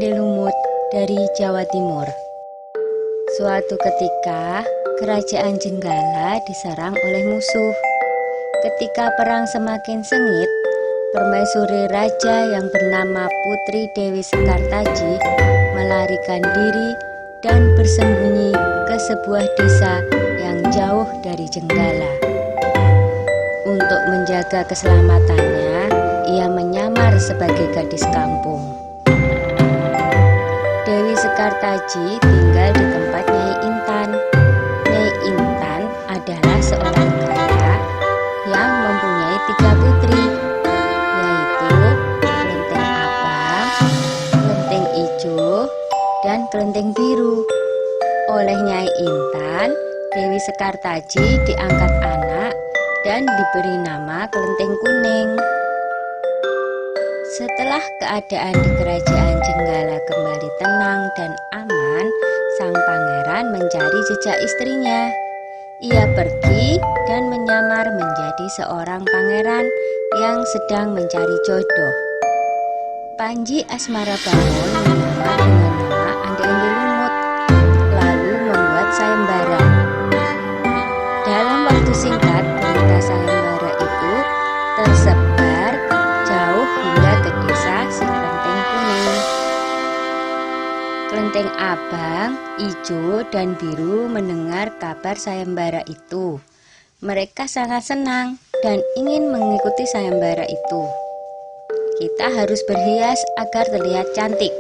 Ande-ande lumut dari Jawa Timur. Suatu ketika, kerajaan Jenggala diserang oleh musuh. Ketika perang semakin sengit, permaisuri raja yang bernama Putri Dewi Sekartaji melarikan diri dan bersembunyi ke sebuah desa yang jauh dari Jenggala. Untuk menjaga keselamatannya, ia menyamar sebagai gadis kampung. Dewi Sekartaji tinggal di tempat Nyai Intan. Nyai Intan adalah seorang kaya yang mempunyai 3 putri, yaitu Kelenteng Abang, Kelenteng Ijo, dan Kelenteng Biru. Oleh Nyai Intan, Dewi Sekartaji diangkat anak dan diberi nama Kelenteng Kuning. Setelah keadaan di kerajaan Jenggala kembali tenang dan aman, sang pangeran mencari jejak istrinya. Ia pergi dan menyamar menjadi seorang pangeran yang sedang mencari jodoh. Panji Asmara Bangun menyamar dengan nama Ande-ande lumut, lalu membuat sayembara. Dalam waktu singkat, berita sayembara itu tersebar jauh hingga ke desa si Kelenteng Kuning. Kelenteng Abang, Ijo, dan Biru mendengar kabar sayembara itu. Mereka sangat senang dan ingin mengikuti sayembara itu. Kita harus berhias agar terlihat cantik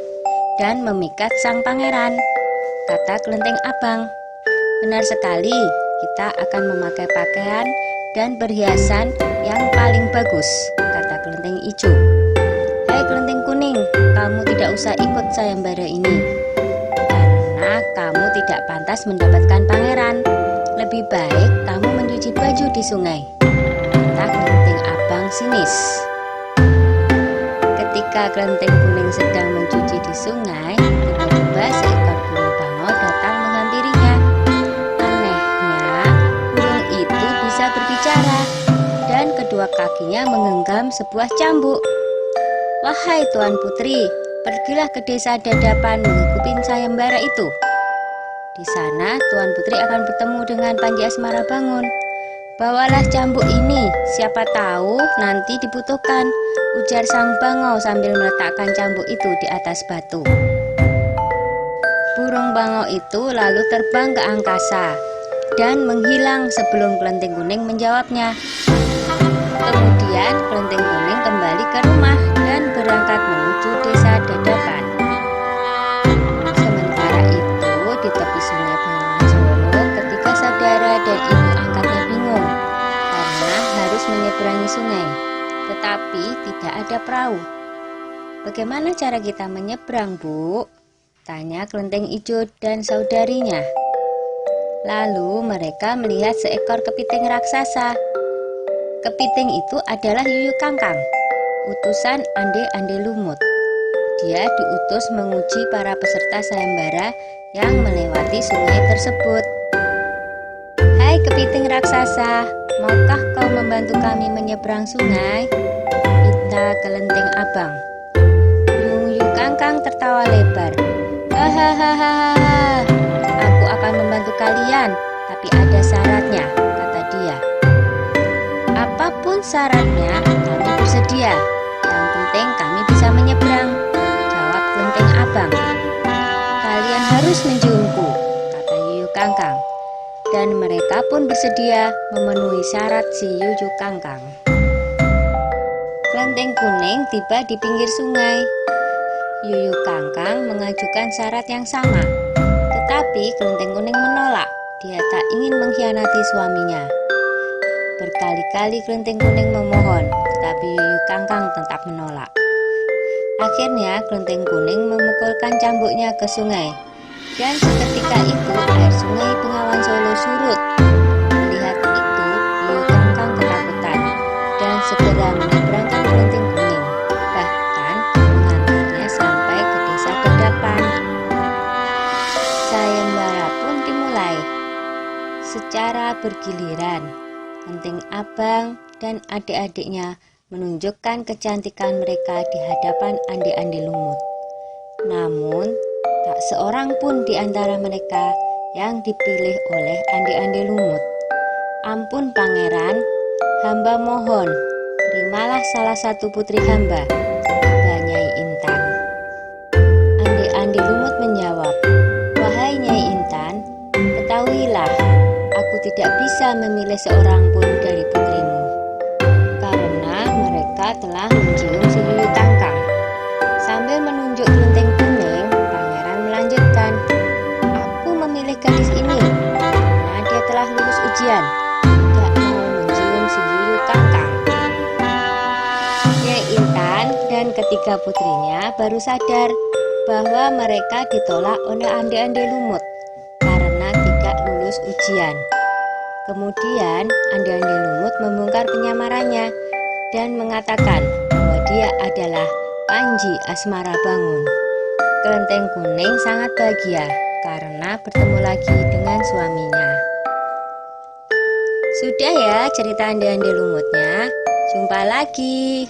dan memikat sang pangeran, kata Kelenteng Abang. Benar sekali, kita akan memakai pakaian dan perhiasan yang paling bagus, kata Kelenteng Ijo. Hai Kelenteng Kuning, kamu tidak usah ikut sayembara ini, karena kamu tidak pantas mendapatkan pangeran. Lebih baik kamu mencuci baju di sungai, kata Kelenteng Abang sinis. Ketika Kelenteng Kuning sedang mencuci di sungai, tiba-tiba seekor burung bangau datang menghampirinya. Anehnya, burung itu bisa berbicara dan kedua kakinya menggenggam sebuah cambuk. Wahai Tuan Putri, pergilah ke desa Dadapan mengikuti sayembara itu. Di sana Tuan Putri akan bertemu dengan Panji Asmara Bangun. Bawalah cambuk ini, siapa tahu nanti dibutuhkan, ujar sang bangau sambil meletakkan cambuk itu di atas batu. Burung bangau itu lalu terbang ke angkasa dan menghilang sebelum Kelenteng Kuning menjawabnya. Kemudian Kelenteng Kuning kembali ke rumah dan berangkat menuju desa Dadapan. Sementara itu, di tepi sungai Bengawan Solo, ketika saudara dan ibu angkatnya bingung karena harus menyeberangi sungai, tetapi tidak ada perahu. Bagaimana cara kita menyeberang, Bu? Tanya Kelenteng Ijo dan saudarinya. Lalu mereka melihat seekor kepiting raksasa. Kepiting itu adalah Yuyu Kangkang, utusan Ande-ande lumut. Dia diutus menguji para peserta sayembara yang melewati sungai tersebut. Hai kepiting raksasa, maukah kau membantu kami menyeberang sungai? Pinta Kelenteng Abang. Yuyu Kangkang tertawa lebar. Hahaha, aku akan membantu kalian, tapi ada syaratnya, kata dia. Apapun syaratnya, kami bersedia. Yang penting kami bisa menyeberang, jawab Kelenteng Abang. Kalian harus menciumku, kata Yuyu Kangkang. Dan mereka pun bersedia memenuhi syarat si Yuyu Kangkang. Kelenteng Kuning tiba di pinggir sungai. Yuyu Kangkang mengajukan syarat yang sama, tetapi Kelenteng Kuning menolak. Dia tak ingin mengkhianati suaminya. Berkali-kali Kelenteng Kuning memohon, tetapi Yuyu Kangkang tetap menolak. Akhirnya Kelenteng Kuning memukulkan cambuknya ke sungai, dan seketika itu air sungai Bengawan Solo surut. Melihat itu, Yuyu Kangkang ketakutan dan segera menyeberangkan Kelenteng Kuning, bahkan mengantarnya sampai ke desa Dadapan. Sayembara pun dimulai secara bergiliran. Kelenteng Abang dan adik-adiknya menunjukkan kecantikan mereka di hadapan ande-ande lumut. Namun, tak seorang pun di antara mereka yang dipilih oleh Ande-Ande Lumut. "Ampun pangeran, hamba mohon, terimalah salah satu putri hamba," ujar Nyai Intan. Ande-Ande Lumut menjawab, "Wahai Nyai Intan, ketahuilah, aku tidak bisa memilih seorang pun dari putrimu, karena mereka telah mencium si Yuyu Tangkang." Sambil menunjuk kelenteng kuning, pangeran melanjutkan, "Aku memilih gadis ini karena dia telah lulus ujian, tidak mau mencium si Yuyu Tangkang." Nyai Intan dan ketiga putrinya baru sadar bahwa mereka ditolak oleh Ande-Ande Lumut karena tidak lulus ujian. Kemudian Ande-Ande Lumut membongkar penyamarannya dan mengatakan bahwa dia adalah Panji Asmara Bangun. Kelenteng kuning sangat bahagia karena bertemu lagi dengan suaminya. Sudah ya cerita Ande-Ande Lumutnya. Jumpa lagi.